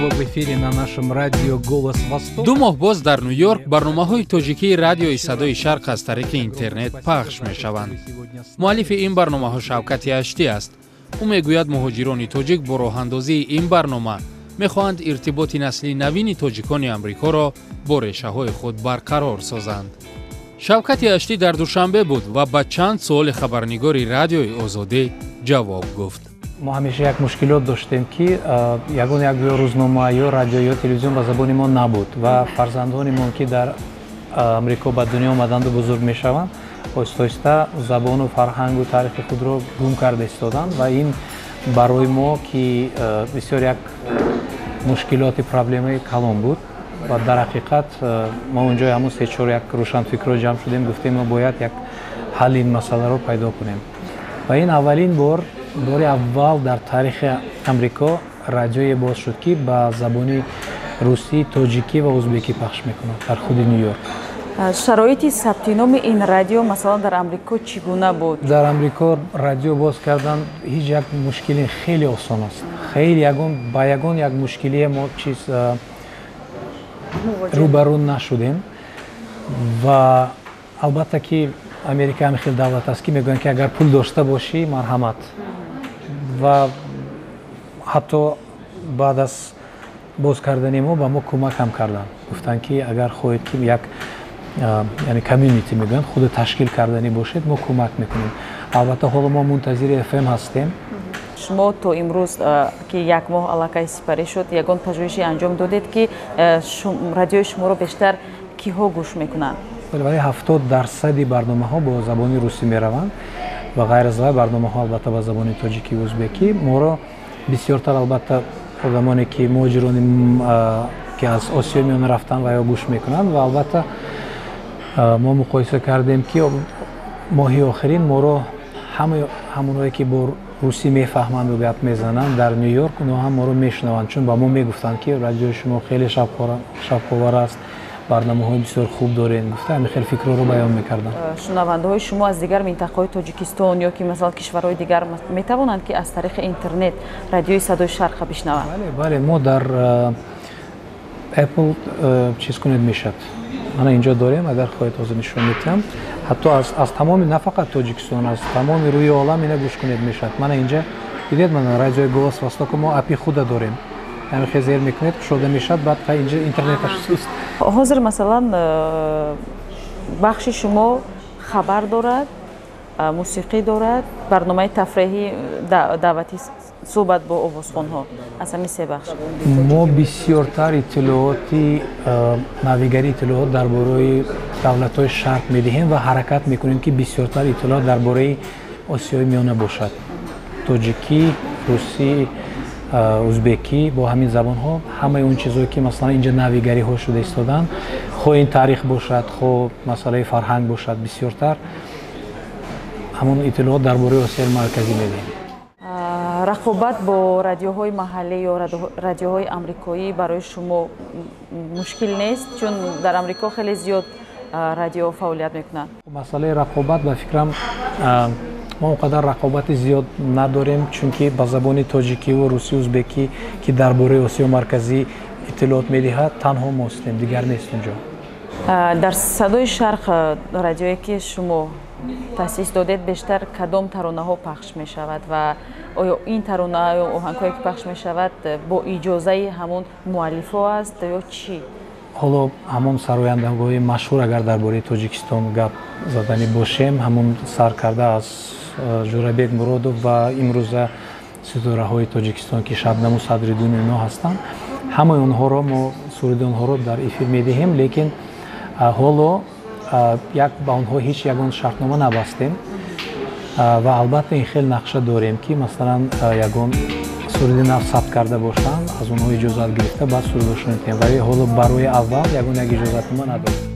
снова в эфире на нашем радио «Голос Восток». Ду моҳ боз дар Нью-Йорк барномаҳои тоҷикии радиои Садои Шарқ аз тариқи интернет пахш мешаванд. муаллифи ин барномаҳо Шавкати Аштӣ аст. ӯ мегӯяд муҳоҷирони тоҷик бо роҳандозии ин барнома мехоҳанд иртиботи насли навини тоҷикони амрикоро бо решаҳои худ барқарор созанд. Шавкати Аштӣ дар душанбе буд ва ба чанд суоли хабарнигори радиои Озодӣ ҷавоб гуфт. ما همیشه یک مشکلات داشتیم که یگان یک روزنامه یا رادیو یا تلویزیون به زبان ما نبود و فرزندانمان که در امریکا به دنیا آمدند و بزرگ میشوند آهسته آهسته زبان و فرهنگ و تاریخ خود را گم کرده ایستادند و این برای ما که بسیار یک مشکلات پرابلمی کلان بود و در حقیقت ما اونجا همون سه چهار یک روشنفکرا جمع شدیم گفتیم ما باید یک حل این مسئله رو پیدا کنیم و این اولین بار اول در تاریخ امریکا رادیوی باز شد که با زبان روسی، تاجیکی و ازبکی پخش میکنه در خود نیویورک. شرایط ثبت نام این رادیو مثلا در امریکا چگونه بود؟ در امریکا رادیو باز کردن هیچ یک مشکلی خیلی آسان است. خیلی یگان یک مشکلی ما چیز روبرو نشدیم و البته که امریکا هم خیلی دولت است که میگن که اگر پول داشته باشی مرحمت و حتی بعد از باز کردن ما به ما کمک هم کردن گفتن که اگر خواهید که یک یعنی کمیونیتی میگن خود تشکیل کردنی باشید ما کمک میکنیم. البته حالا ما منتظر FM هستیم. شما تو امروز که یک ماه علاقه سپری شد یگان پژوهشی انجام دادید که رادیو شما رو بیشتر کیها گوش میکنن؟ ولی 70% برنامه‌ها با زبان روسی میروند و غیر از برنامه‌ها البته با زبان تاجیکی و ازبکی. ما را بسیارتر البته آدمانی که مهاجرانی که از آسیا میان رفتن و یا گوش میکنند و البته ما مقایسه کردیم که ماهی آخرین ما را همونایی که با روسی میفهمند و گپ میزنند در نیویورک اونا هم ما رو میشنوند چون با ما میگفتند که رادیو شما خیلی شب‌خوار است برنامه‌های بسیار خوب دارین گفتم خیلی فکر رو بیان می‌کردم. شنونده‌های شما از دیگر منطقه‌های تاجیکستان یا که مثلا کشورهای دیگر می‌توانند که از طریق اینترنت رادیوی صدای شرق بشنوند. بله ما در اپل چیز کنید میشد. من اینجا داریم اگر خواهید از نشون میدم حتی از تمام نه فقط تاجیکستان از تمام روی عالم اینا گوش کنید میشد. من اینجا دیدید من رادیوی گوس وستاک ما اپی خود داریم. یعنی خیلی میکنید شده میشد بعد اینجا اینترنتش است. حاضر مثلا بخش شما خبر دارد، موسیقی دارد، برنامه تفریحی دعوتی صحبت با آوازخوان‌ها از همین سه بخش. ما بسیارتر اطلاعاتی ناویگری اطلاعات درباره دولت‌های شرق میدهیم و حرکت میکنیم که بسیارتر اطلاعات درباره آسیای میانه باشد. تاجیکی، روسی، ازبکی با همین زبان ها همه اون چیزایی که مثلا اینجا ناویگری ها شده ایستادن خو این تاریخ باشد خو مسئله فرهنگ باشد بسیارتر همون اطلاعات درباره آسیای مرکزی میدیم. رقابت با رادیوهای محلی یا رادیوهای آمریکایی برای شما مشکل نیست چون در آمریکا خیلی زیاد رادیو فعالیت میکنن. مسئله رقابت به فکرم ما اونقدر رقابت زیاد نداریم چون که با زبان تاجیکی و روسی و ازبکی که درباره آسیا مرکزی اطلاعات میدهد تنها ما هستیم دیگر نیست اونجا. در صدای شرق رادیویی که شما تأسیس دادید بیشتر کدام ترانه ها پخش می شود و آیا این ترانه ها یا آهنگ هایی که پخش می شود با اجازه همون مؤلف ها است یا چی؟ حالا همون سرایندگان مشهور اگر درباره تاجیکستان گپ زدنی باشیم همون سرکرده از جورابک مرودوف و امروزه ستاره های تاجیکستان که شبنم و صدریدون اینا هستند همه اونها رو ما سرود اونها رو در افیر میدهیم لیکن حالا با اونها هیچ یگان شرطنامه نبستیم و البته این خیلی نقشه داریم که مثلا یگان سرود نو ثبت کرده باشند از اونها اجازت گرفته بعد سرودشون میدیم ولی حالا برای اول یگان یک اجازت ما نداریم.